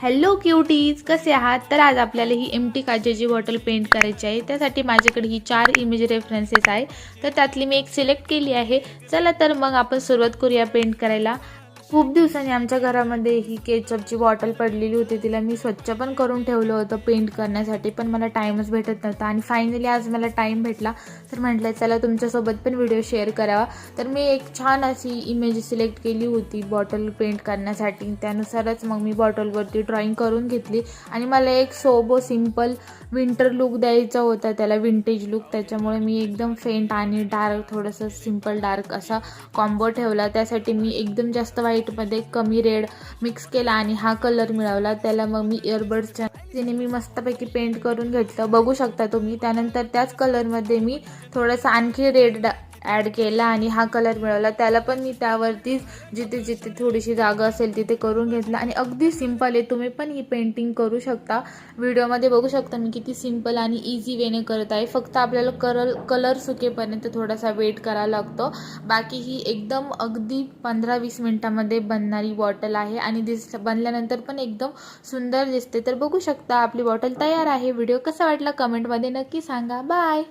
Hello cuties, कसे आहात? तर आज आपल्याला ही एम्प्टी काचेची बॉटल पेंट करायची आहे। त्यासाठी माझ्याकडे ही 4 इमेज रेफरन्सेस आहे, तर त्यातली मी एक सिलेक्ट केली आहे। चला तर मग आपण सुरुवात करूया पेंट करायला। खूप दिवसांनी आमच्या घरामध्ये ही केचपची बॉटल पडलेली होती, तिला मी स्वच्छ पण करून ठेवलं होतं पेंट करण्यासाठी, पण मला टाईमच भेटत नव्हता आणि फायनली आज मला टाईम भेटला, तर म्हटलं चला तुमच्यासोबत पण व्हिडिओ शेअर करावा। तर मी एक छान अशी इमेज सिलेक्ट केली होती बॉटल पेंट करण्यासाठी, त्यानुसारच मग मी बॉटलवरती ड्रॉइंग करून घेतली आणि मला एक सोबो सिंपल विंटर लुक द्यायचा होता, त्याला विंटेज लुक। त्याच्यामुळे मी एकदम फेंट आणि डार्क, थोडंसं सिंपल डार्क असा कॉम्बो ठेवला। त्यासाठी मी एकदम जास्त व्हाईटमध्ये कमी रेड मिक्स केला आणि हा कलर मिळवला। त्याला मग मी इयरबड्सच्या तिने मी मस्तपैकी पेंट करून घेतलं, बघू शकता तुम्ही। त्यानंतर त्याच कलरमध्ये मी थोडंसं आणखी रेड ॲड केला आणि हा कलर मिळवला। त्याला पण मी त्यावरतीच जिथे जिथे थोडीशी जागा असेल तिथे करून घेतलं आणि अगदी सिंपल आहे, तुम्ही पण ही पेंटिंग करू शकता। व्हिडिओमध्ये बघू शकता मी किती सिंपल आणि इझी वेने करत आहे। फक्त आपल्याला कलर सुकेपर्यंत थोडासा वेट करावा लागतो, बाकी ही एकदम अगदी 15-20 मिनिटांमध्ये बनणारी बॉटल आहे आणि बनल्यानंतर पण एकदम सुंदर दिसते। तर बघू शकता आपली बॉटल तयार आहे। व्हिडिओ कसा वाटला कमेंटमध्ये नक्की सांगा। बाय।